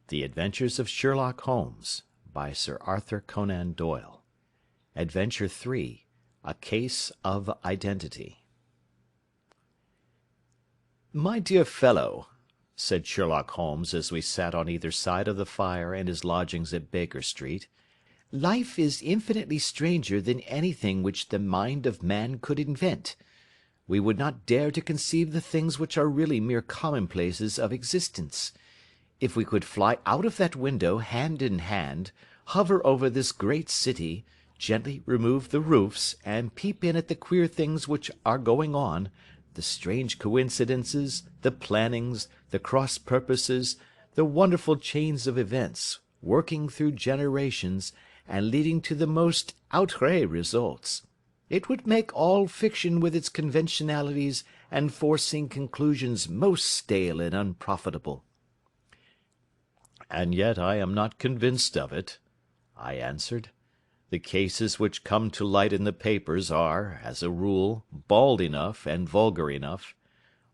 The Adventures of Sherlock Holmes, by Sir Arthur Conan Doyle. Adventure 3. A Case of Identity. "My dear fellow," said Sherlock Holmes as we sat on either side of the fire in his lodgings at Baker Street, "life is infinitely stranger than anything which the mind of man could invent. We would not dare to conceive the things which are really mere commonplaces of existence. If we could fly out of that window hand in hand, hover over this great city, gently remove the roofs, and peep in at the queer things which are going on, the strange coincidences, the plannings, the cross purposes, the wonderful chains of events, working through generations, and leading to the most outré results, it would make all fiction with its conventionalities and foreseen conclusions most stale and unprofitable." "And yet I am not convinced of it," I answered. "The cases which come to light in the papers are, as a rule, bald enough and vulgar enough.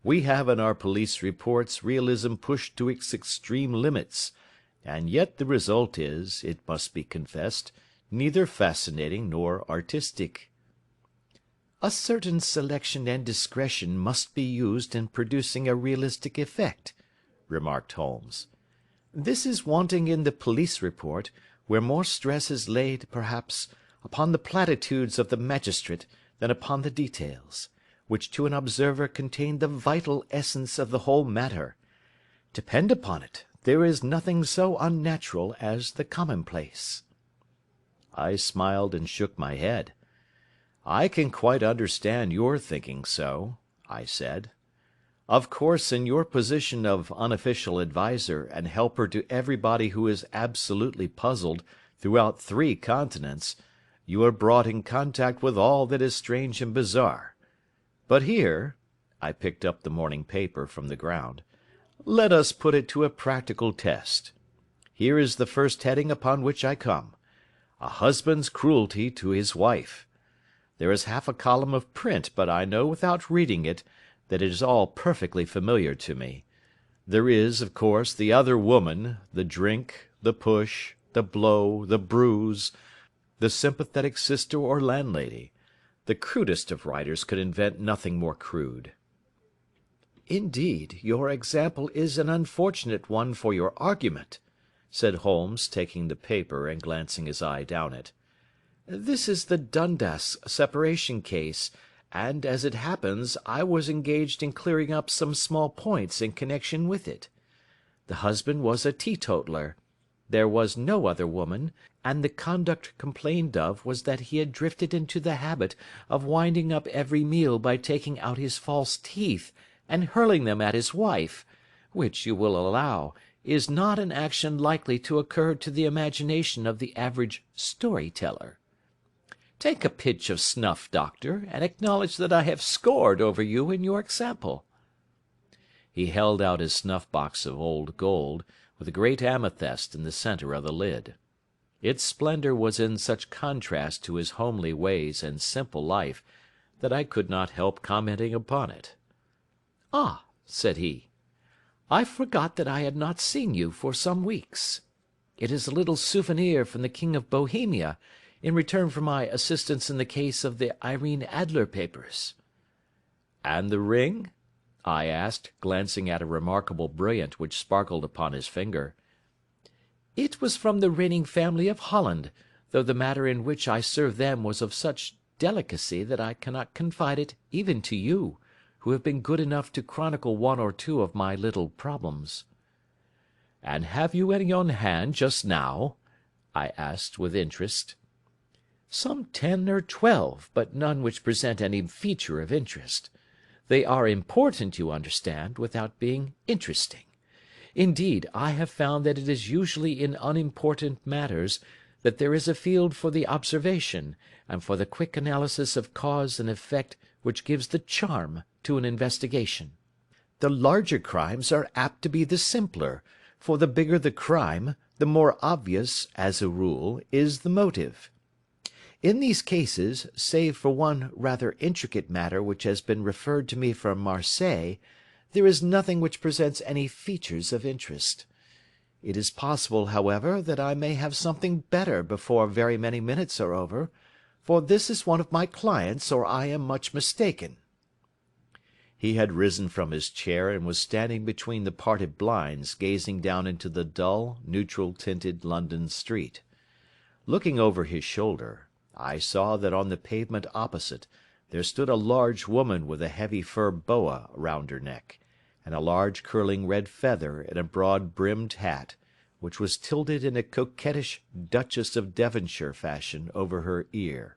We have in our police reports realism pushed to its extreme limits, and yet the result is, it must be confessed, neither fascinating nor artistic." "A certain selection and discretion must be used in producing a realistic effect," remarked Holmes. "This is wanting in the police report, where more stress is laid, perhaps, upon the platitudes of the magistrate than upon the details, which to an observer contain the vital essence of the whole matter. Depend upon it, there is nothing so unnatural as the commonplace." I smiled and shook my head. "I can quite understand your thinking so," I said. "Of course, in your position of unofficial adviser and helper to everybody who is absolutely puzzled throughout 3 continents, you are brought in contact with all that is strange and bizarre. But here," I picked up the morning paper from the ground, "let us put it to a practical test. Here is the first heading upon which I come: A husband's cruelty to his wife. There is half a column of print, but I know without reading it that it is all perfectly familiar to me. There is, of course, the other woman, the drink, the push, the blow, the bruise, the sympathetic sister or landlady. The crudest of writers could invent nothing more crude." "Indeed, your example is an unfortunate one for your argument," said Holmes, taking the paper and glancing his eye down it. "This is the Dundas separation case, and, as it happens, I was engaged in clearing up some small points in connection with it. The husband was a teetotaler. There was no other woman, and the conduct complained of was that he had drifted into the habit of winding up every meal by taking out his false teeth and hurling them at his wife, which, you will allow, is not an action likely to occur to the imagination of the average story-teller. Take a pinch of snuff, doctor, and acknowledge that I have scored over you in your example." He held out his snuff-box of old gold, with a great amethyst in the centre of the lid. Its splendour was in such contrast to his homely ways and simple life that I could not help commenting upon it. "Ah," said he, "I forgot that I had not seen you for some weeks. It is a little souvenir from the King of Bohemia, in return for my assistance in the case of the Irene Adler papers." "And the ring?" I asked, glancing at a remarkable brilliant which sparkled upon his finger. "It was from the reigning family of Holland, though the matter in which I served them was of such delicacy that I cannot confide it even to you, who have been good enough to chronicle 1 or 2 of my little problems." "And have you any on hand just now?" I asked with interest. "Some 10 or 12, but none which present any feature of interest. They are important, you understand, without being interesting. Indeed, I have found that it is usually in unimportant matters that there is a field for the observation, and for the quick analysis of cause and effect which gives the charm to an investigation. The larger crimes are apt to be the simpler, for the bigger the crime, the more obvious, as a rule, is the motive. In these cases, save for one rather intricate matter which has been referred to me from Marseilles, there is nothing which presents any features of interest. It is possible, however, that I may have something better before very many minutes are over, for this is one of my clients, or I am much mistaken." He had risen from his chair and was standing between the parted blinds, gazing down into the dull, neutral-tinted London street. Looking over his shoulder, I saw that on the pavement opposite there stood a large woman with a heavy fur boa round her neck, and a large curling red feather in a broad-brimmed hat, which was tilted in a coquettish Duchess of Devonshire fashion over her ear.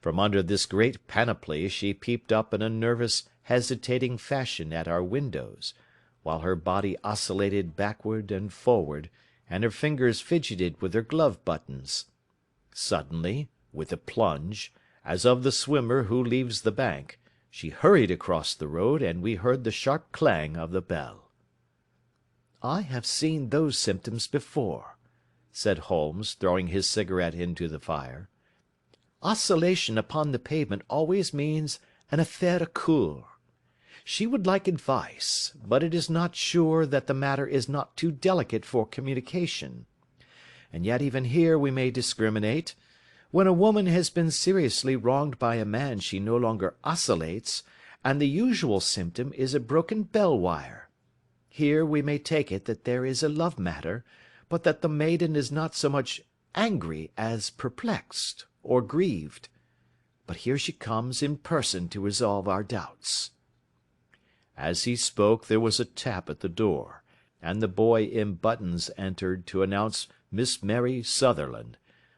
From under this great panoply she peeped up in a nervous, hesitating fashion at our windows, while her body oscillated backward and forward, and her fingers fidgeted with her glove buttons. Suddenly, with a plunge, as of the swimmer who leaves the bank, she hurried across the road, and we heard the sharp clang of the bell. "I have seen those symptoms before," said Holmes, throwing his cigarette into the fire. "Oscillation upon the pavement always means an affaire à coeur. She would like advice, but it is not sure that the matter is not too delicate for communication. And yet even here we may discriminate. When a woman has been seriously wronged by a man she no longer oscillates, and the usual symptom is a broken bell wire. Here we may take it that there is a love matter, but that the maiden is not so much angry as perplexed or grieved. But here she comes in person to resolve our doubts." As he spoke there was a tap at the door, and the boy in buttons entered to announce Miss Mary Sutherland,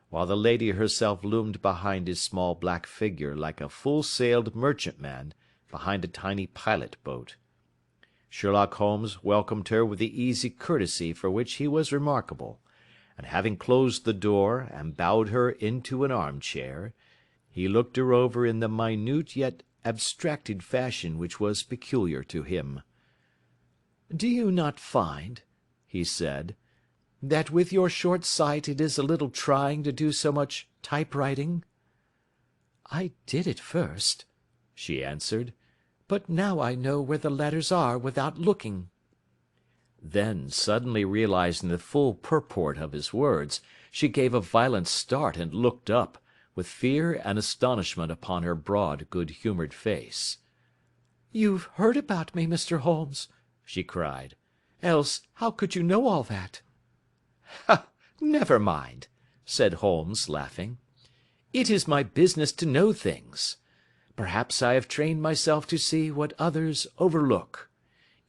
while the lady herself loomed behind his small black figure like a full-sailed merchantman behind a tiny pilot-boat. Sherlock Holmes welcomed her with the easy courtesy for which he was remarkable, and having closed the door and bowed her into an arm-chair, he looked her over in the minute yet abstracted fashion which was peculiar to him. "Do you not find," he said, "that with your short sight it is a little trying to do so much typewriting?" "I did at first," she answered, "but now I know where the letters are without looking." Then, suddenly realizing the full purport of his words, she gave a violent start and looked up, with fear and astonishment upon her broad, good-humoured face. "You've heard about me, Mr. Holmes," she cried. "Else how could you know all that?" "Ha! Never mind," said Holmes, laughing. "It is my business to know things. Perhaps I have trained myself to see what others overlook.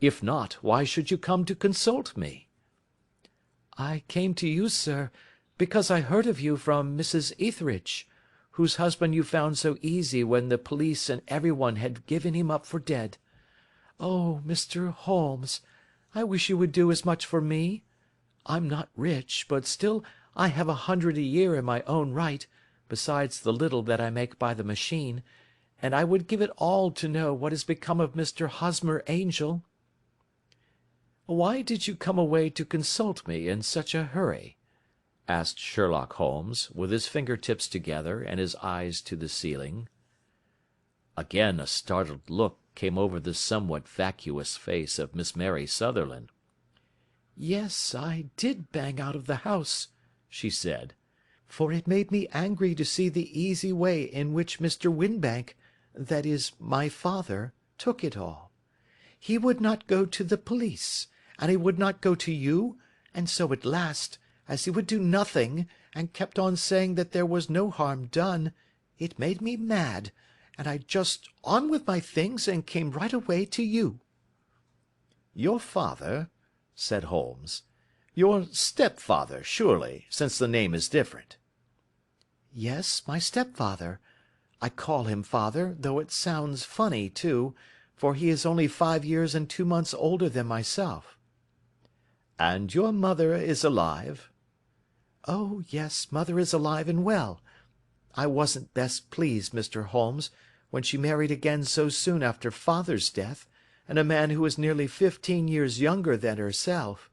If not, why should you come to consult me?" "I came to you, sir, because I heard of you from Mrs. Etheridge, whose husband you found so easy when the police and everyone had given him up for dead. Oh, Mr. Holmes, I wish you would do as much for me. I'm not rich, but still I have 100 a year in my own right, besides the little that I make by the machine, and I would give it all to know what has become of Mr. Hosmer Angel." "Why did you come away to consult me in such a hurry?" asked Sherlock Holmes, with his finger-tips together and his eyes to the ceiling. Again a startled look came over the somewhat vacuous face of Miss Mary Sutherland. "Yes, I did bang out of the house," she said, "for it made me angry to see the easy way in which Mr. Winbank, that is, my father, took it all. He would not go to the police, and he would not go to you, and so at last, as he would do nothing, and kept on saying that there was no harm done, it made me mad, and I just on with my things and came right away to you." "Your father?" said Holmes. "Your stepfather, surely, since the name is different." "Yes, my stepfather. I call him father, though it sounds funny, too, for he is only 5 years and 2 months older than myself." "And your mother is alive?" "Oh, yes, mother is alive and well. I wasn't best pleased, Mr. Holmes, when she married again so soon after father's death, and a man who was nearly 15 years younger than herself.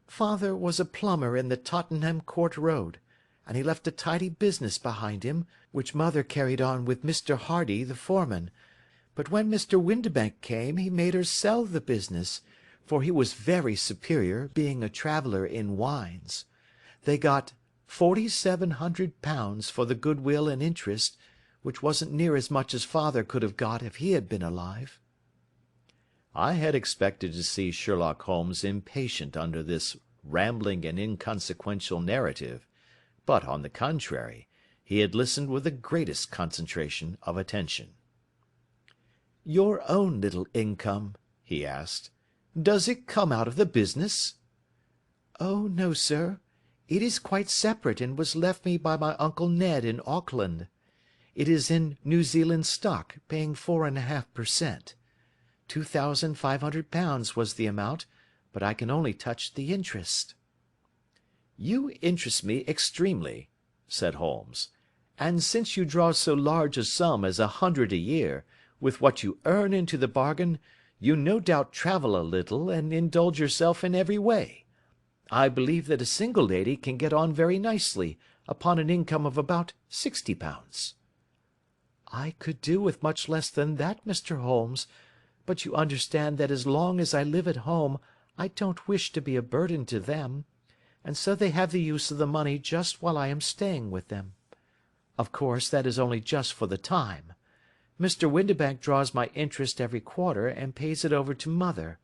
Father was a plumber in the Tottenham Court Road, and he left a tidy business behind him, which mother carried on with Mr. Hardy, the foreman, but when Mr. Windibank came he made her sell the business, for he was very superior, being a traveller in wines. They got £4,700 for the goodwill and interest, which wasn't near as much as father could have got if he had been alive. I had expected to see Sherlock Holmes impatient under this rambling and inconsequential narrative, but, on the contrary, he had listened with the greatest concentration of attention. "Your own little income," he asked, "does it come out of the business?" "Oh, no, sir. It is quite separate and was left me by my Uncle Ned in Auckland. It is in New Zealand stock, paying 4.5%. £2,500 was the amount, but I can only touch the interest." "You interest me extremely," said Holmes, "and since you draw so large a sum as 100 a year, with what you earn into the bargain, you no doubt travel a little and indulge yourself in every way. I believe that a single lady can get on very nicely upon an income of about £60. "I could do with much less than that, Mr. Holmes, but you understand that as long as I live at home I don't wish to be a burden to them, and so they have the use of the money just while I am staying with them. Of course, that is only just for the time. Mr. Windibank draws my interest every quarter and pays it over to mother,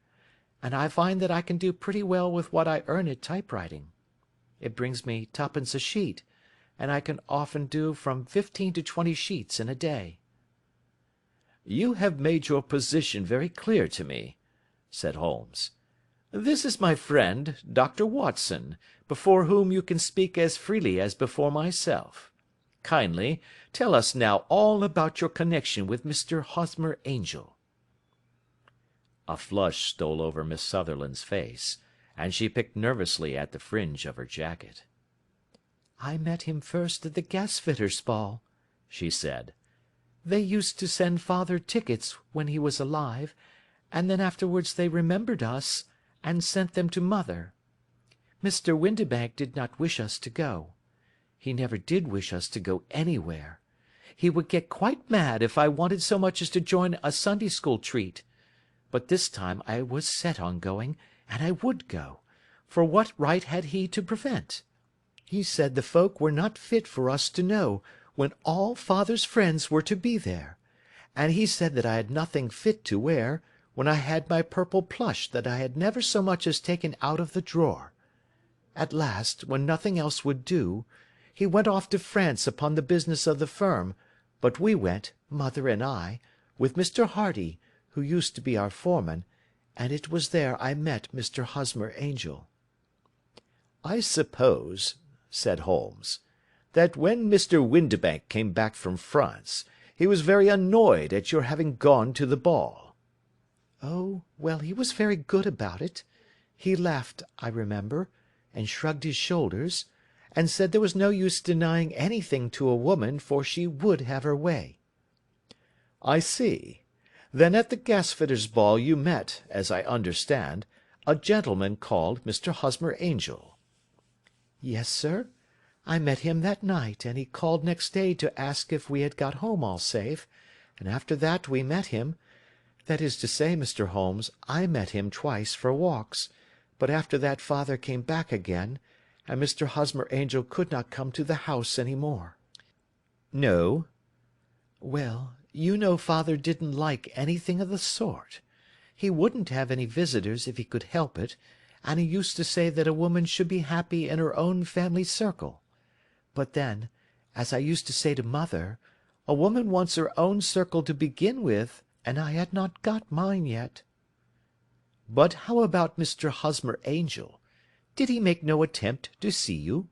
and I find that I can do pretty well with what I earn at typewriting. It brings me twopence a sheet, and I can often do from 15 to 20 sheets in a day." "You have made your position very clear to me," said Holmes. "This is my friend, Dr. Watson, before whom you can speak as freely as before myself. Kindly tell us now all about your connection with Mr. Hosmer Angel." A flush stole over Miss Sutherland's face, and she picked nervously at the fringe of her jacket. "I met him first at the gasfitters' ball," she said. "They used to send father tickets when he was alive, and then afterwards they remembered us, and sent them to mother. Mr. Windibank did not wish us to go. He never did wish us to go anywhere. He would get quite mad if I wanted so much as to join a Sunday school treat. But this time I was set on going, and I would go, for what right had he to prevent? He said the folk were not fit for us to know, when all father's friends were to be there, and he said that I had nothing fit to wear, when I had my purple plush that I had never so much as taken out of the drawer. At last, when nothing else would do, he went off to France upon the business of the firm, but we went, mother and I, with Mr. Hardy, who used to be our foreman, and it was there I met Mr. Hosmer Angel." "I suppose," said Holmes, "that when Mr. Windibank came back from France, he was very annoyed at your having gone to the ball." "Oh, well, he was very good about it. He laughed, I remember, and shrugged his shoulders, and said there was no use denying anything to a woman, for she would have her way." "I see. Then at the gasfitters' ball you met, as I understand, a gentleman called Mr. Hosmer Angel." "Yes, sir. I met him that night, and he called next day to ask if we had got home all safe, and after that we met him. That is to say, Mr. Holmes, I met him twice for walks, but after that father came back again, and Mr. Hosmer Angel could not come to the house any more." "No?" "Well, you know father didn't like anything of the sort. He wouldn't have any visitors if he could help it, and he used to say that a woman should be happy in her own family circle. But then, as I used to say to mother, a woman wants her own circle to begin with, and I had not got mine yet." "But how about Mr. Hosmer Angel? Did he make no attempt to see you?"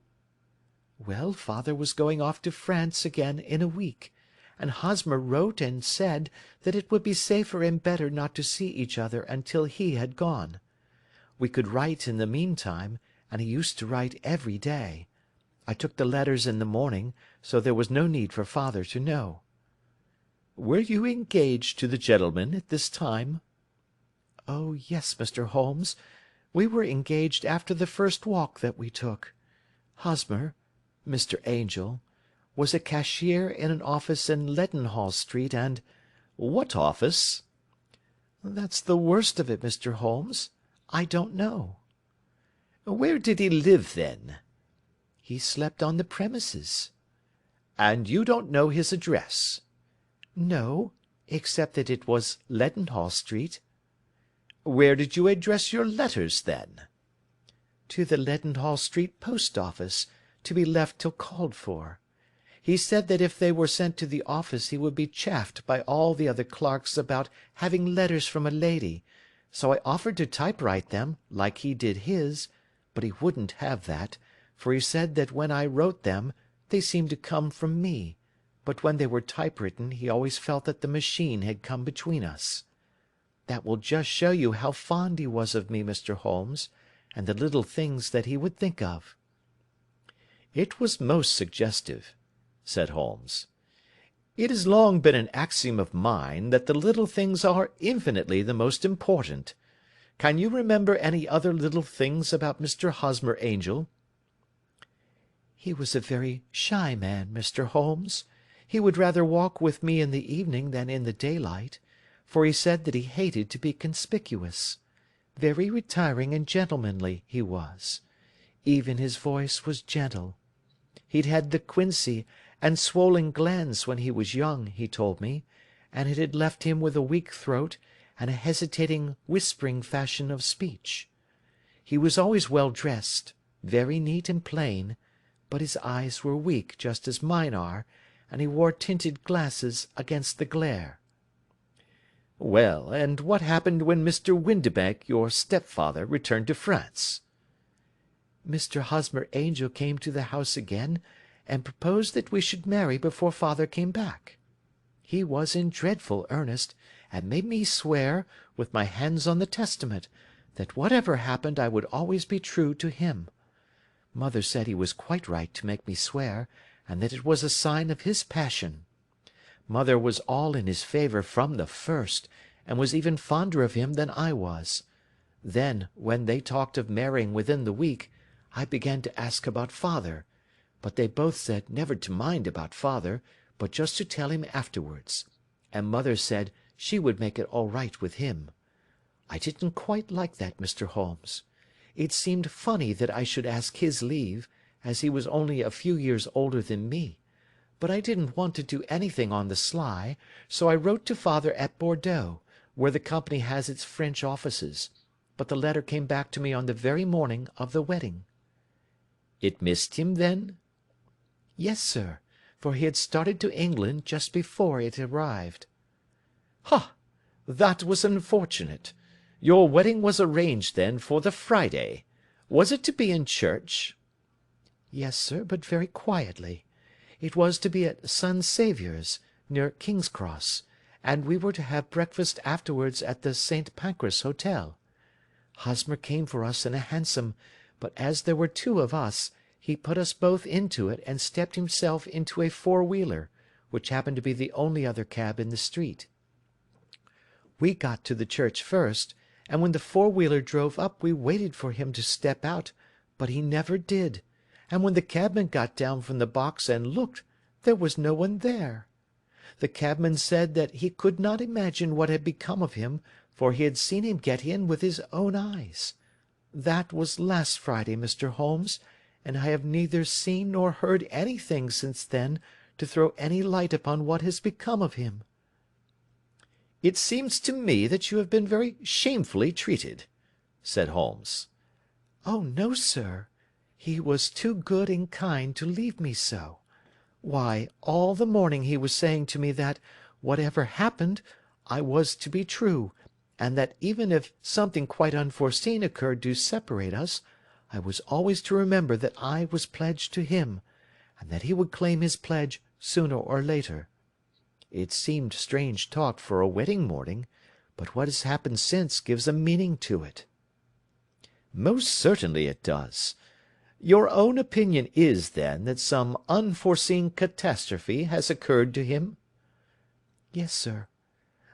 "Well, father was going off to France again in a week, and Hosmer wrote and said that it would be safer and better not to see each other until he had gone. We could write in the meantime, and he used to write every day. I took the letters in the morning, so there was no need for father to know." "Were you engaged to the gentleman at this time?" "Oh, yes, Mr. Holmes. We were engaged after the first walk that we took. Hosmer, Mr. Angel, was a cashier in an office in Leadenhall Street, and—" "What office?" "That's the worst of it, Mr. Holmes. I don't know." "Where did he live, then?" "He slept on the premises." "And you don't know his address?" "No, except that it was Leadenhall Street." "Where did you address your letters, then?" "To the Leadenhall Street post office, to be left till called for. He said that if they were sent to the office he would be chaffed by all the other clerks about having letters from a lady, so I offered to typewrite them, like he did his, but he wouldn't have that, for he said that when I wrote them they seemed to come from me, but when they were typewritten he always felt that the machine had come between us. That will just show you how fond he was of me, Mr. Holmes, and the little things that he would think of." "It was most suggestive," said Holmes. "It has long been an axiom of mine that the little things are infinitely the most important. Can you remember any other little things about Mr. Hosmer Angel?" "He was a very shy man, Mr. Holmes. He would rather walk with me in the evening than in the daylight, for he said that he hated to be conspicuous. Very retiring and gentlemanly he was. Even his voice was gentle. He'd had the quinsy and swollen glands when he was young, he told me, and it had left him with a weak throat and a hesitating, whispering fashion of speech. He was always well dressed, very neat and plain, but his eyes were weak just as mine are, and he wore tinted glasses against the glare." "Well, and what happened when Mr. Windibank, your stepfather, returned to France?" "Mr. Hosmer Angel came to the house again, and proposed that we should marry before father came back. He was in dreadful earnest, and made me swear, with my hands on the testament, that whatever happened I would always be true to him. Mother said he was quite right to make me swear, and that it was a sign of his passion. Mother was all in his favour from the first, and was even fonder of him than I was. Then, when they talked of marrying within the week, I began to ask about father, but they both said never to mind about father, but just to tell him afterwards, and mother said she would make it all right with him. I didn't quite like that, Mr. Holmes. It seemed funny that I should ask his leave, as he was only a few years older than me, but I didn't want to do anything on the sly, so I wrote to father at Bordeaux, where the company has its French offices, but the letter came back to me on the very morning of the wedding." "It missed him, then?" "Yes, sir, for he had started to England just before it arrived." "Ha! That was unfortunate. Your wedding was arranged, then, for the Friday. Was it to be in church?" "Yes, sir, but very quietly. It was to be at St. Saviour's, near King's Cross, and we were to have breakfast afterwards at the St. Pancras Hotel. Hosmer came for us in a hansom, but as there were two of us, he put us both into it and stepped himself into a four-wheeler, which happened to be the only other cab in the street. We got to the church first, and when the four-wheeler drove up we waited for him to step out, but he never did, and when the cabman got down from the box and looked, there was no one there. The cabman said that he could not imagine what had become of him, for he had seen him get in with his own eyes. That was last Friday, Mr. Holmes, and I have neither seen nor heard anything since then to throw any light upon what has become of him." "It seems to me that you have been very shamefully treated," said Holmes. "Oh, no, sir. He was too good and kind to leave me so. Why, all the morning he was saying to me that, whatever happened, I was to be true, and that even if something quite unforeseen occurred to separate us, I was always to remember that I was pledged to him, and that he would claim his pledge sooner or later. It seemed strange talk for a wedding morning, but what has happened since gives a meaning to it." "Most certainly it does. Your own opinion is, then, that some unforeseen catastrophe has occurred to him?" "Yes, sir.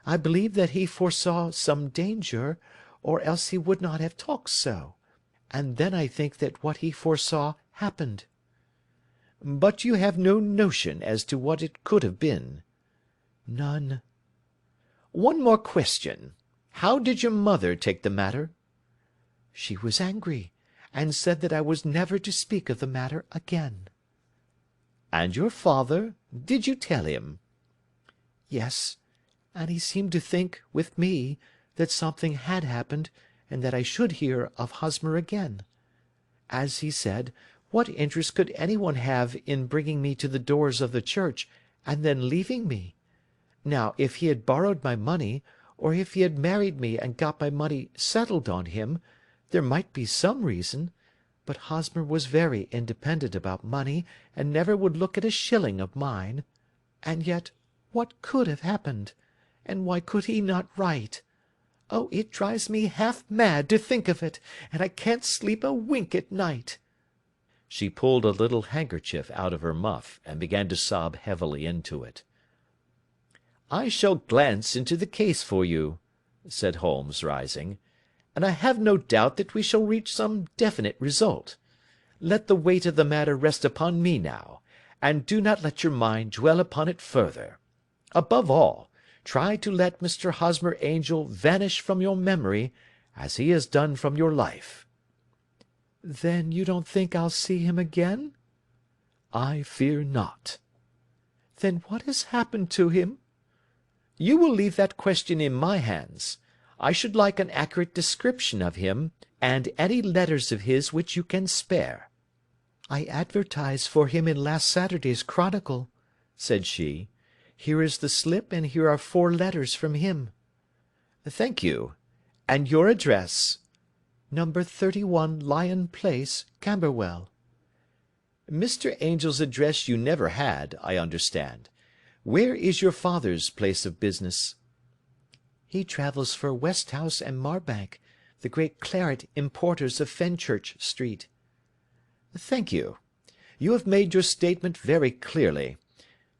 I believe that he foresaw some danger, or else he would not have talked so, and then I think that what he foresaw happened." "But you have no notion as to what it could have been?" "None." "One more question. How did your mother take the matter?" She was angry, and said that I was never to speak of the matter again." "And your father? Did you tell him?" "Yes, and he seemed to think, with me, that something had happened, and that I should hear of Hosmer again. As he said, what interest could any one have in bringing me to the doors of the church, and then leaving me? Now, if he had borrowed my money, or if he had married me and got my money settled on him, there might be some reason, but Hosmer was very independent about money, and never would look at a shilling of mine. And yet, what could have happened? And why could he not write? Oh, it drives me half mad to think of it, and I can't sleep a wink at night." She pulled a little handkerchief out of her muff, and began to sob heavily into it. "I shall glance into the case for you," said Holmes, rising, "and I have no doubt that we shall reach some definite result. Let the weight of the matter rest upon me now, and do not let your mind dwell upon it further. Above all, try to let Mr. Hosmer Angel vanish from your memory, as he has done from your life." "Then you don't think I'll see him again?" "I fear not." "Then what has happened to him?" "You will leave that question in my hands. I should like an accurate description of him, and any letters of his which you can spare." "I advertised for him in last Saturday's Chronicle," said she. "Here is the slip, and here are 4 letters from him." "Thank you. And your address?" "Number 31 Lion Place, Camberwell." "Mr. Angel's address you never had, I understand. Where is your father's place of business?" "He travels for Westhouse and Marbank, the great claret importers of Fenchurch Street." "Thank you. You have made your statement very clearly.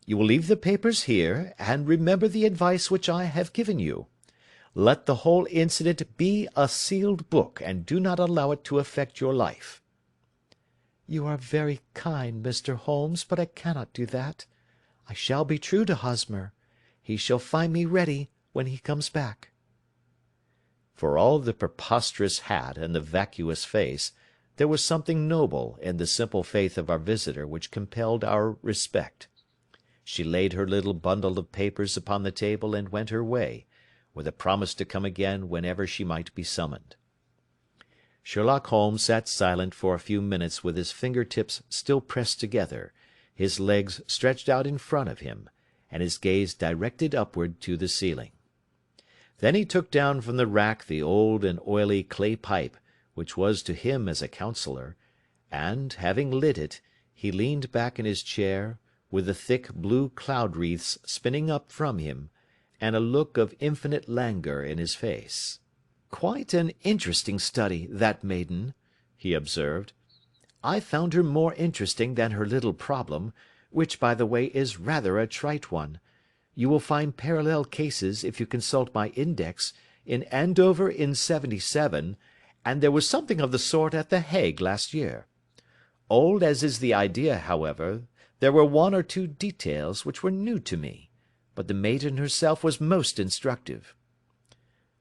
You will leave the papers here, and remember the advice which I have given you. Let the whole incident be a sealed book, and do not allow it to affect your life." "You are very kind, Mr. Holmes, but I cannot do that. I shall be true to Hosmer. He shall find me ready when he comes back." For all the preposterous hat and the vacuous face, there was something noble in the simple faith of our visitor which compelled our respect. She laid her little bundle of papers upon the table and went her way, with a promise to come again whenever she might be summoned. Sherlock Holmes sat silent for a few minutes with his finger-tips still pressed together, his legs stretched out in front of him, and his gaze directed upward to the ceiling. Then he took down from the rack the old and oily clay pipe, which was to him as a counsellor, and, having lit it, he leaned back in his chair, with the thick blue cloud-wreaths spinning up from him, and a look of infinite languor in his face. "Quite an interesting study, that maiden," he observed. "I found her more interesting than her little problem, which, by the way, is rather a trite one. You will find parallel cases, if you consult my index, in Andover in '77, and there was something of the sort at The Hague last year. Old as is the idea, however, there were 1 or 2 details which were new to me, but the maiden herself was most instructive."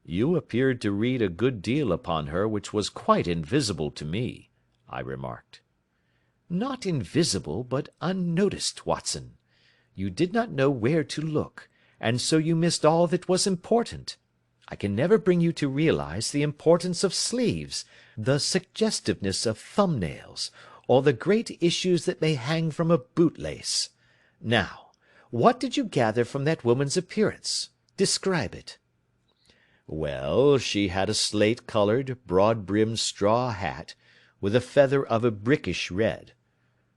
"You appeared to read a good deal upon her which was quite invisible to me," I remarked. "Not invisible, but unnoticed, Watson. You did not know where to look, and so you missed all that was important. I can never bring you to realise the importance of sleeves, the suggestiveness of thumb-nails, or the great issues that may hang from a bootlace. Now, what did you gather from that woman's appearance? Describe it." "Well, she had a slate-coloured, broad-brimmed straw hat, with a feather of a brickish red.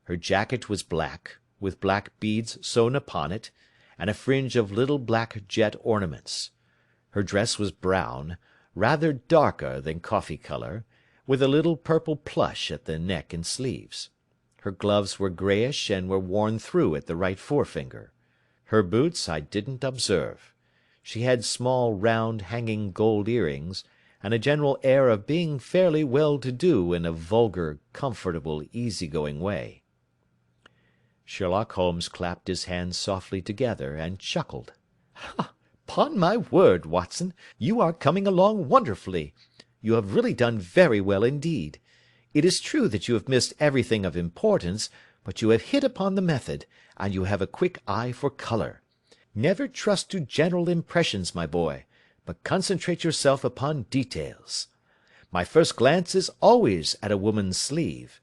Her jacket was black, with black beads sewn upon it, and a fringe of little black jet ornaments. Her dress was brown, rather darker than coffee colour, with a little purple plush at the neck and sleeves. Her gloves were greyish and were worn through at the right forefinger. Her boots I didn't observe. She had small round hanging gold earrings, and a general air of being fairly well-to-do in a vulgar, comfortable, easy-going way." Sherlock Holmes clapped his hands softly together, and chuckled. "'Pon my word, Watson, you are coming along wonderfully. You have really done very well indeed. It is true that you have missed everything of importance, but you have hit upon the method, and you have a quick eye for colour. Never trust to general impressions, my boy, but concentrate yourself upon details. My first glance is always at a woman's sleeve.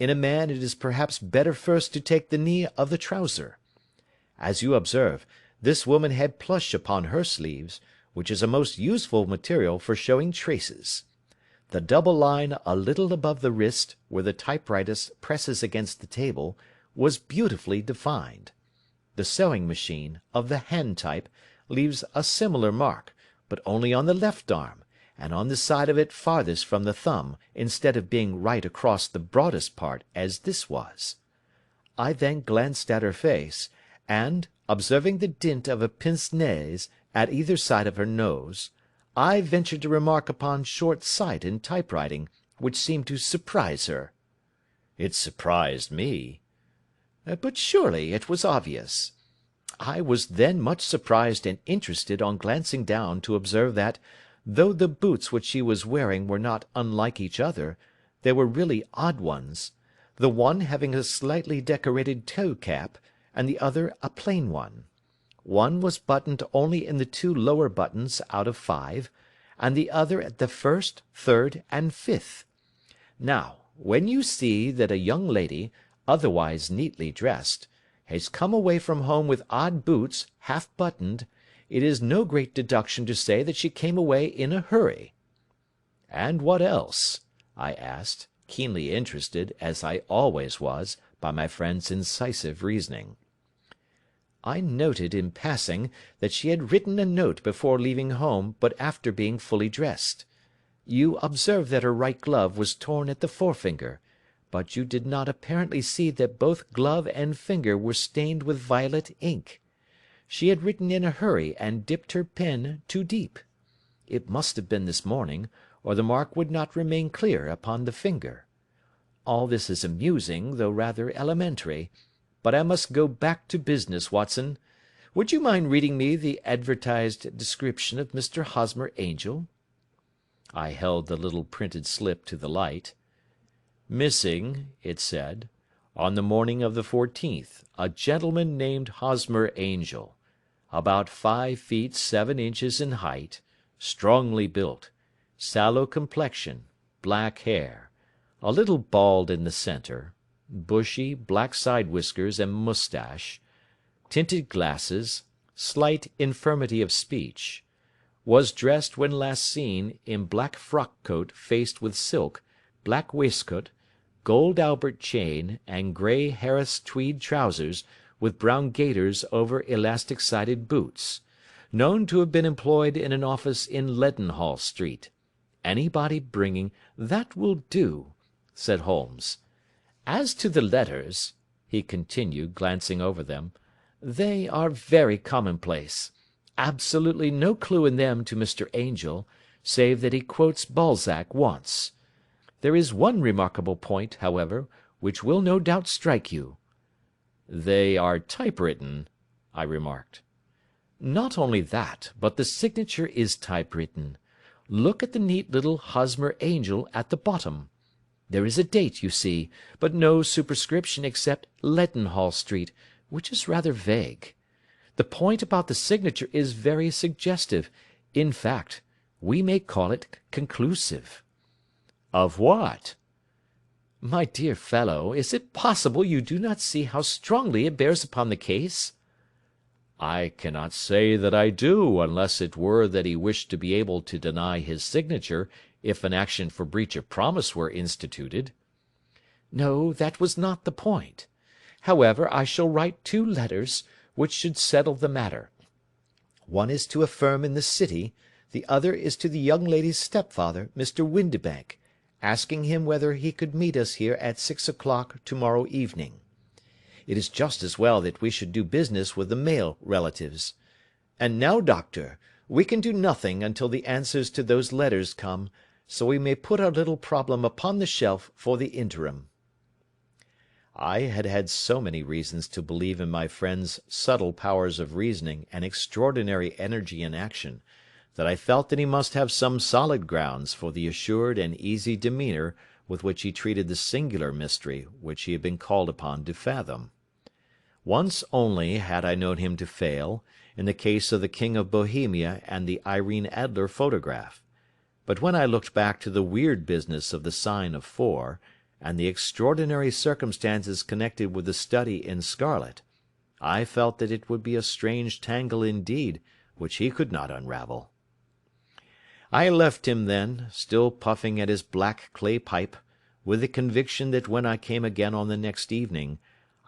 In a man it is perhaps better first to take the knee of the trouser. As you observe, this woman had plush upon her sleeves, which is a most useful material for showing traces. The double line a little above the wrist, where the typewriter presses against the table, was beautifully defined. The sewing machine, of the hand type, leaves a similar mark, but only on the left arm, and on the side of it farthest from the thumb, instead of being right across the broadest part, as this was. I then glanced at her face, and, observing the dint of a pince-nez at either side of her nose, I ventured to remark upon short sight in typewriting, which seemed to surprise her. It surprised me. But surely it was obvious. I was then much surprised and interested on glancing down to observe that, though the boots which she was wearing were not unlike each other, they were really odd ones, the one having a slightly decorated toe-cap, and the other a plain one. One was buttoned only in the 2 lower buttons out of 5, and the other at the 1st, 3rd, and 5th. Now, when you see that a young lady, otherwise neatly dressed, has come away from home with odd boots, half buttoned, it is no great deduction to say that she came away in a hurry. And what else? I asked, keenly interested, as I always was, by my friend's incisive reasoning. I noted, in passing, that she had written a note before leaving home, but after being fully dressed. You observed that her right glove was torn at the forefinger, but you did not apparently see that both glove and finger were stained with violet ink. She had written in a hurry and dipped her pen too deep. It must have been this morning, or the mark would not remain clear upon the finger. All this is amusing, though rather elementary, but I must go back to business, Watson. Would you mind reading me the advertised description of Mr. Hosmer Angel? I held the little printed slip to the light. Missing, it said, on the morning of the 14th, a gentleman named Hosmer Angel, about 5 feet 7 inches in height, strongly built, sallow complexion, black hair, a little bald in the centre, bushy, black side whiskers and moustache, tinted glasses, slight infirmity of speech, was dressed when last seen in black frock-coat faced with silk, black waistcoat, gold Albert chain, and grey Harris tweed trousers, with brown gaiters over elastic-sided boots, known to have been employed in an office in Leadenhall Street. Anybody bringing— "That will do," said Holmes. "As to the letters," he continued, glancing over them, "they are very commonplace. Absolutely no clue in them to Mr. Angel, save that he quotes Balzac once. There is one remarkable point, however, which will no doubt strike you." "They are typewritten," I remarked. "Not only that, but the signature is typewritten. Look at the neat little Hosmer Angel at the bottom. There is a date, you see, but no superscription except Leadenhall Street, which is rather vague. The point about the signature is very suggestive. In fact, we may call it conclusive." "Of what?" "My dear fellow, is it possible you do not see how strongly it bears upon the case?" "I cannot say that I do, unless it were that he wished to be able to deny his signature if an action for breach of promise were instituted." "No, that was not the point. However, I shall write 2 letters, which should settle the matter. One is to a firm in the City, the other is to the young lady's stepfather, Mr. Windibank, asking him whether he could meet us here at 6 o'clock to-morrow evening. It is just as well that we should do business with the male relatives. And now, Doctor, we can do nothing until the answers to those letters come, so we may put our little problem upon the shelf for the interim." I had had so many reasons to believe in my friend's subtle powers of reasoning and extraordinary energy in action, that I felt that he must have some solid grounds for the assured and easy demeanour with which he treated the singular mystery which he had been called upon to fathom. Once only had I known him to fail, in the case of the King of Bohemia and the Irene Adler photograph; but when I looked back to the weird business of the sign of 4, and the extraordinary circumstances connected with the study in scarlet, I felt that it would be a strange tangle indeed which he could not unravel. I left him then, still puffing at his black clay pipe, with the conviction that when I came again on the next evening,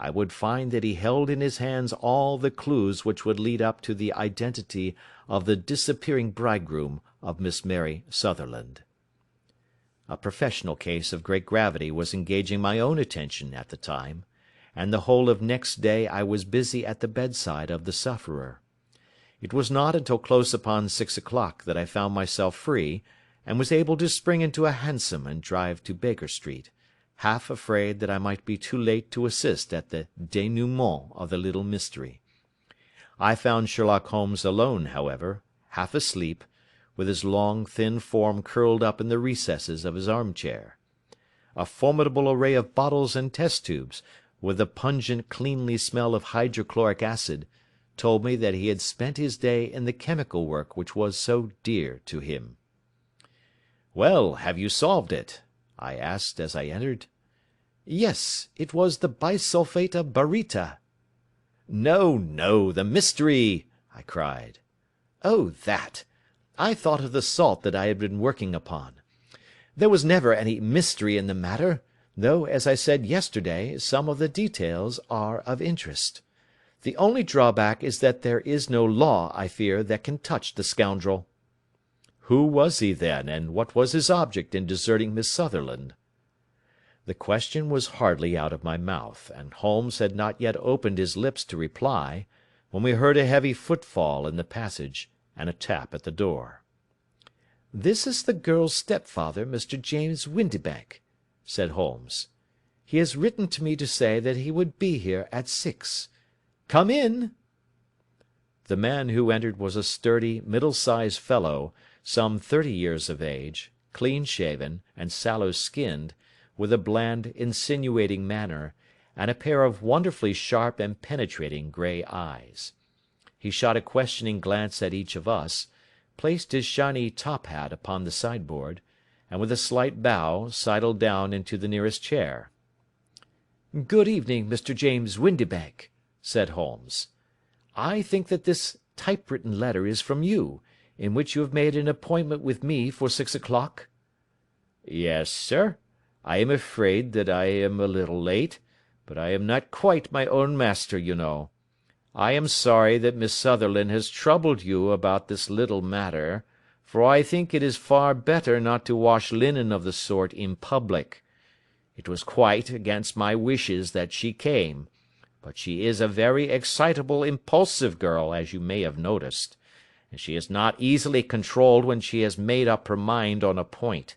I would find that he held in his hands all the clues which would lead up to the identity of the disappearing bridegroom of Miss Mary Sutherland. A professional case of great gravity was engaging my own attention at the time, and the whole of next day I was busy at the bedside of the sufferer. It was not until close upon 6 o'clock that I found myself free, and was able to spring into a hansom and drive to Baker Street, half afraid that I might be too late to assist at the dénouement of the little mystery. I found Sherlock Holmes alone, however, half asleep, with his long, thin form curled up in the recesses of his arm-chair. A formidable array of bottles and test-tubes, with the pungent, cleanly smell of hydrochloric acid, told me that he had spent his day in the chemical work which was so dear to him. "Well, have you solved it?" I asked as I entered. Yes, it was the bisulfate of baryta. "No, no, the mystery!" I cried. Oh, that! I thought of the salt that I had been working upon. There was never any mystery in the matter, though, as I said yesterday, some of the details are of interest. The only drawback is that there is no law, I fear, that can touch the scoundrel." "Who was he, then, and what was his object in deserting Miss Sutherland?" The question was hardly out of my mouth, and Holmes had not yet opened his lips to reply, when we heard a heavy footfall in the passage, and a tap at the door. "This is the girl's stepfather, Mr. James Windibank," said Holmes. "He has written to me to say that he would be here at 6. Come in." The man who entered was a sturdy, middle-sized fellow, some 30 years of age, clean-shaven, and sallow-skinned, with a bland, insinuating manner, and a pair of wonderfully sharp and penetrating grey eyes. He shot a questioning glance at each of us, placed his shiny top-hat upon the sideboard, and with a slight bow sidled down into the nearest chair. "Good evening, Mr. James Windibank," said Holmes. "I think that this typewritten letter is from you, in which you have made an appointment with me for 6 o'clock?" "Yes, sir. I am afraid that I am a little late, but I am not quite my own master, you know. I am sorry that Miss Sutherland has troubled you about this little matter, for I think it is far better not to wash linen of the sort in public. It was quite against my wishes that she came, but she is a very excitable, impulsive girl, as you may have noticed, and she is not easily controlled when she has made up her mind on a point.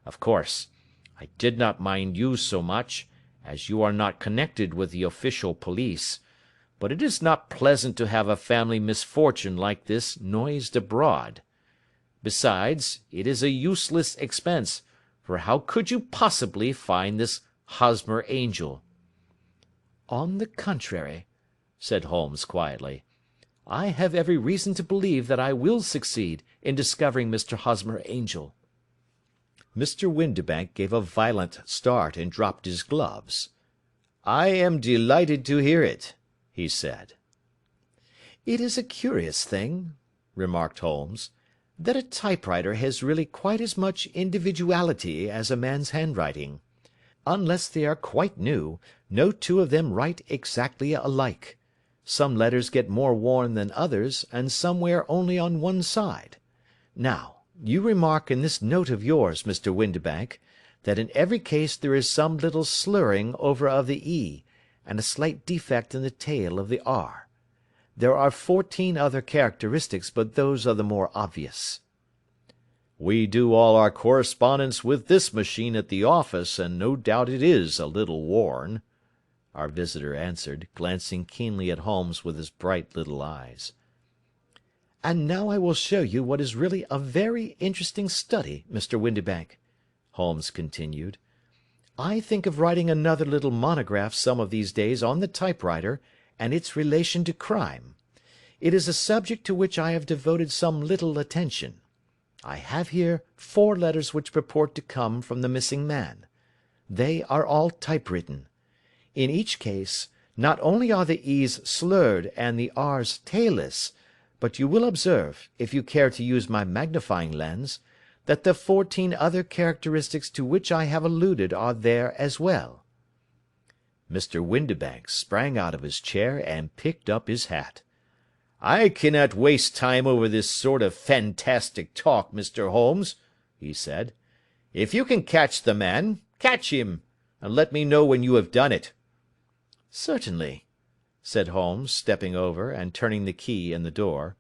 Of course, I did not mind you so much, as you are not connected with the official police, but it is not pleasant to have a family misfortune like this noised abroad. Besides, it is a useless expense, for how could you possibly find this Hosmer Angel?" "On the contrary," said Holmes quietly, "I have every reason to believe that I will succeed in discovering Mr. Hosmer Angel." Mr. Windibank gave a violent start and dropped his gloves. "I am delighted to hear it," he said. "It is a curious thing," remarked Holmes, "that a typewriter has really quite as much individuality as a man's handwriting. Unless they are quite new, no two of them write exactly alike. Some letters get more worn than others, and some wear only on one side. Now, you remark in this note of yours, Mr. Windibank, that in every case there is some little slurring over of the E, and a slight defect in the tail of the R. There are 14 other characteristics, but those are the more obvious." "We do all our correspondence with this machine at the office, and no doubt it is a little worn," our visitor answered, glancing keenly at Holmes with his bright little eyes. And now I will show you what is really a very interesting study, Mr. Windibank," Holmes continued. "I think of writing another little monograph some of these days on the typewriter and its relation to crime. It is a subject to which I have devoted some little attention. I have here 4 letters which purport to come from the missing man. They are all typewritten. In each case, not only are the e's slurred and the r's tailless, but you will observe, if you care to use my magnifying lens, that the 14 other characteristics to which I have alluded are there as well." Mr. Windibank sprang out of his chair and picked up his hat. "I cannot waste time over this sort of fantastic talk, Mr. Holmes," he said. "If you can catch the man, catch him, and let me know when you have done it." "Certainly," said Holmes, stepping over and turning the key in the door.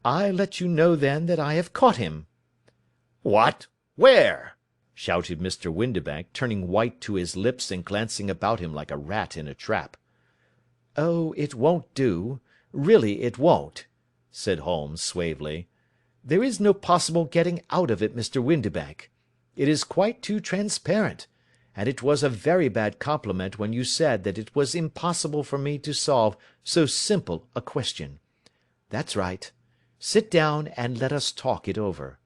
"I let you know then that I have caught him." "What? Where?" shouted Mr. Windibank, turning white to his lips and glancing about him like a rat in a trap. "Oh, it won't do. Really it won't," said Holmes suavely. "There is no possible getting out of it, Mr. Windibank. It is quite too transparent, and it was a very bad compliment when you said that it was impossible for me to solve so simple a question. That's right. Sit down and let us talk it over."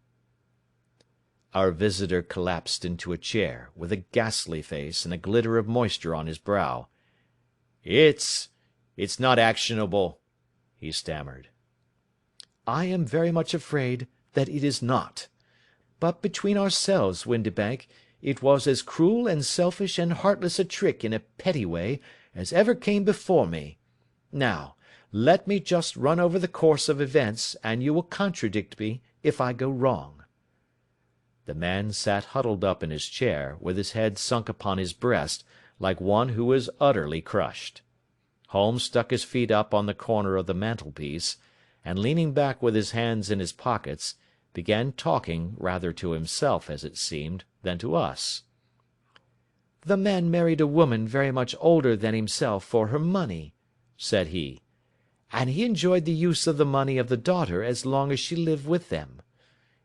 Our visitor collapsed into a chair, with a ghastly face and a glitter of moisture on his brow. It's not actionable," he stammered. "I am very much afraid that it is not. But between ourselves, Windibank, it was as cruel and selfish and heartless a trick in a petty way as ever came before me. Now, let me just run over the course of events, and you will contradict me if I go wrong." The man sat huddled up in his chair, with his head sunk upon his breast, like one who is utterly crushed. Holmes stuck his feet up on the corner of the mantelpiece, and leaning back with his hands in his pockets, began talking, rather to himself, as it seemed, than to us. "The man married a woman very much older than himself for her money," said he, "and he enjoyed the use of the money of the daughter as long as she lived with them.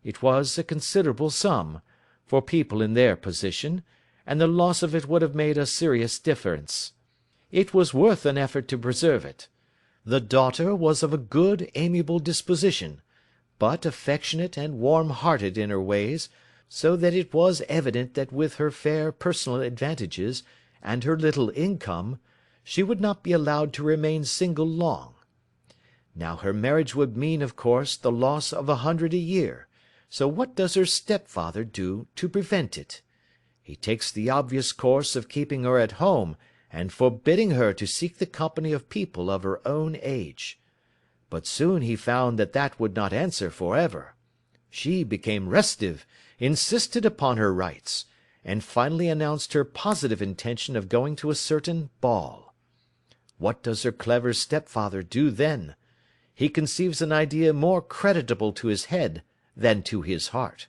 It was a considerable sum, for people in their position, and the loss of it would have made a serious difference. It was worth an effort to preserve it. The daughter was of a good, amiable disposition, but affectionate and warm-hearted in her ways, so that it was evident that with her fair personal advantages, and her little income, she would not be allowed to remain single long. Now her marriage would mean, of course, the loss of 100 a year, so what does her stepfather do to prevent it? He takes the obvious course of keeping her at home, and forbidding her to seek the company of people of her own age. But soon he found that that would not answer for ever. She became restive, insisted upon her rights, and finally announced her positive intention of going to a certain ball. What does her clever stepfather do then? He conceives an idea more creditable to his head than to his heart.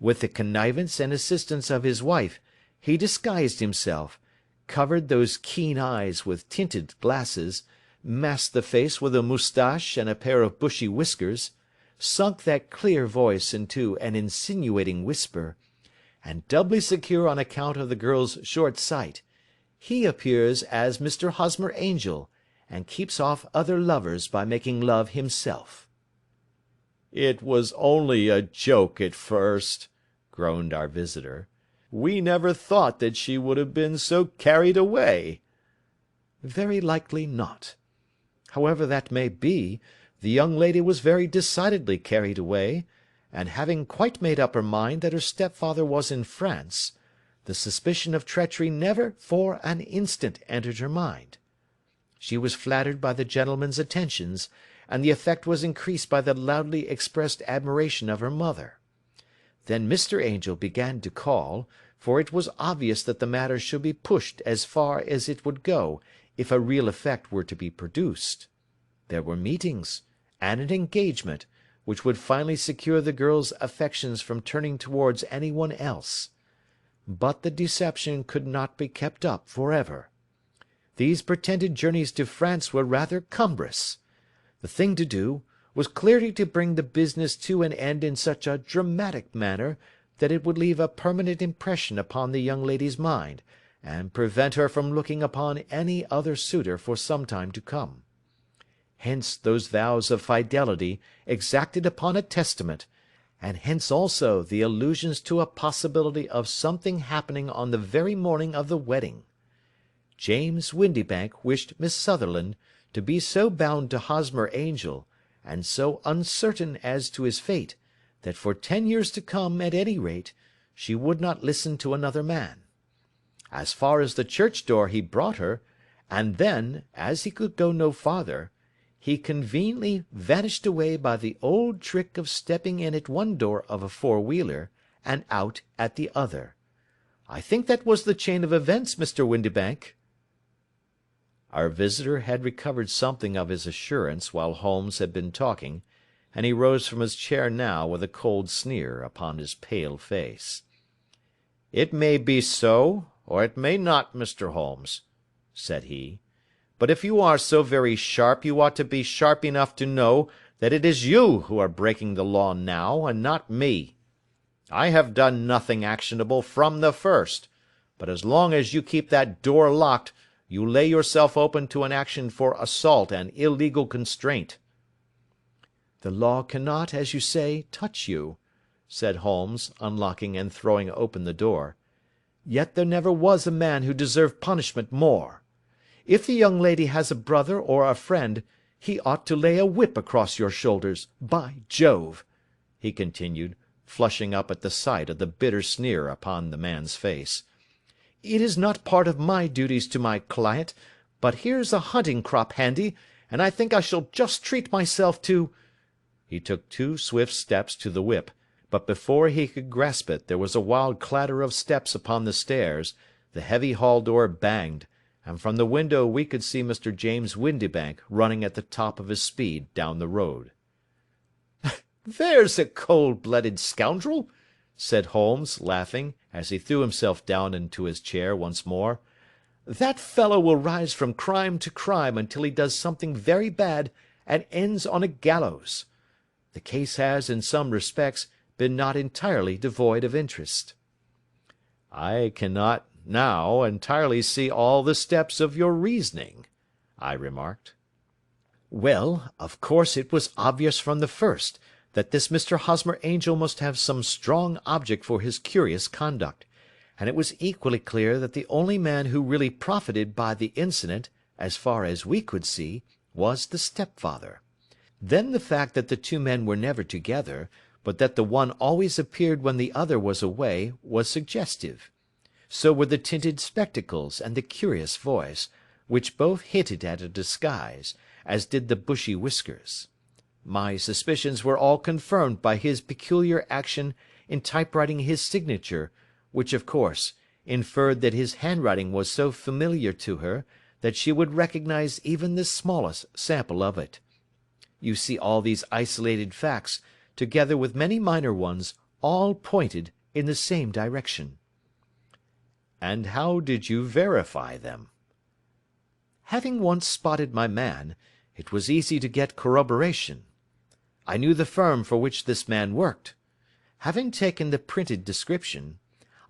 With the connivance and assistance of his wife, he disguised himself, covered those keen eyes with tinted glasses, masked the face with a moustache and a pair of bushy whiskers, sunk that clear voice into an insinuating whisper, and doubly secure on account of the girl's short sight, he appears as Mr. Hosmer Angel, and keeps off other lovers by making love himself." "It was only a joke at first," groaned our visitor. "We never thought that she would have been so carried away." "Very likely not. However that may be, the young lady was very decidedly carried away, and having quite made up her mind that her stepfather was in France, the suspicion of treachery never for an instant entered her mind. She was flattered by the gentleman's attentions, and the effect was increased by the loudly expressed admiration of her mother. Then Mr. Angel began to call, for it was obvious that the matter should be pushed as far as it would go, if a real effect were to be produced. There were meetings, and an engagement, which would finally secure the girl's affections from turning towards any one else. But the deception could not be kept up for ever. These pretended journeys to France were rather cumbrous. The thing to do was clearly to bring the business to an end in such a dramatic manner that it would leave a permanent impression upon the young lady's mind, and prevent her from looking upon any other suitor for some time to come. Hence those vows of fidelity exacted upon a testament, and hence also the allusions to a possibility of something happening on the very morning of the wedding. James Windibank wished Miss Sutherland to be so bound to Hosmer Angel, and so uncertain as to his fate, that for 10 years to come, at any rate, she would not listen to another man. As far as the church door he brought her, and then, as he could go no farther, he conveniently vanished away by the old trick of stepping in at one door of a four-wheeler, and out at the other. I think that was the chain of events, Mr. Windibank." Our visitor had recovered something of his assurance while Holmes had been talking, and he rose from his chair now with a cold sneer upon his pale face. "It may be so, or it may not, Mr. Holmes," said he. "But if you are so very sharp, you ought to be sharp enough to know that it is you who are breaking the law now, and not me. I have done nothing actionable from the first, but as long as you keep that door locked, you lay yourself open to an action for assault and illegal constraint." "The law cannot, as you say, touch you," said Holmes, unlocking and throwing open the door. "Yet there never was a man who deserved punishment more. If the young lady has a brother or a friend, he ought to lay a whip across your shoulders, by Jove," he continued, flushing up at the sight of the bitter sneer upon the man's face. "It is not part of my duties to my client, but here's a hunting crop handy, and I think I shall just treat myself to—" He took 2 swift steps to the whip, but before he could grasp it there was a wild clatter of steps upon the stairs, the heavy hall door banged, and from the window we could see Mr. James Windibank running at the top of his speed down the road. "There's a cold-blooded scoundrel," said Holmes, laughing, as he threw himself down into his chair once more. "That fellow will rise from crime to crime until he does something very bad and ends on a gallows. The case has, in some respects, been not entirely devoid of interest." "I cannot now entirely see all the steps of your reasoning," I remarked. "Well, of course it was obvious from the first that this Mr. Hosmer Angel must have some strong object for his curious conduct, and it was equally clear that the only man who really profited by the incident, as far as we could see, was the stepfather. Then the fact that the 2 men were never together, but that the one always appeared when the other was away, was suggestive. So were the tinted spectacles and the curious voice, which both hinted at a disguise, as did the bushy whiskers. My suspicions were all confirmed by his peculiar action in typewriting his signature, which, of course, inferred that his handwriting was so familiar to her that she would recognize even the smallest sample of it. You see, all these isolated facts, together with many minor ones, all pointed in the same direction." "And how did you verify them?" "Having once spotted my man, it was easy to get corroboration. I knew the firm for which this man worked. Having taken the printed description,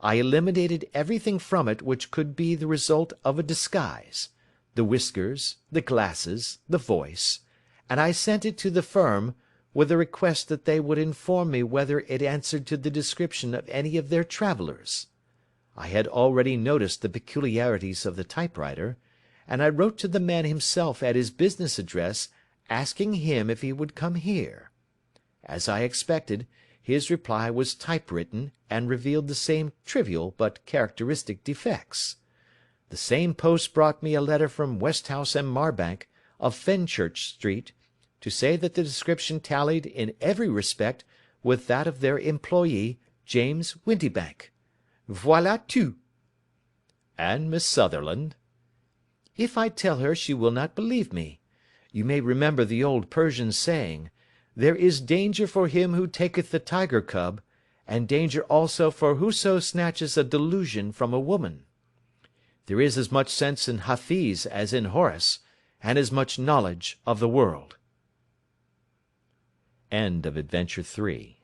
I eliminated everything from it which could be the result of a disguise, the whiskers, the glasses, the voice, and I sent it to the firm, with a request that they would inform me whether it answered to the description of any of their travellers. I had already noticed the peculiarities of the typewriter, and I wrote to the man himself at his business address, asking him if he would come here. As I expected, his reply was typewritten, and revealed the same trivial but characteristic defects. The same post brought me a letter from Westhouse and Marbank, of Fenchurch Street, to say that the description tallied in every respect with that of their employee, James Windibank. Voilà tout." "And Miss Sutherland?" "If I tell her she will not believe me. You may remember the old Persian saying, 'There is danger for him who taketh the tiger cub, and danger also for whoso snatches a delusion from a woman.' There is as much sense in Hafiz as in Horace, and as much knowledge of the world." End of Adventure 3.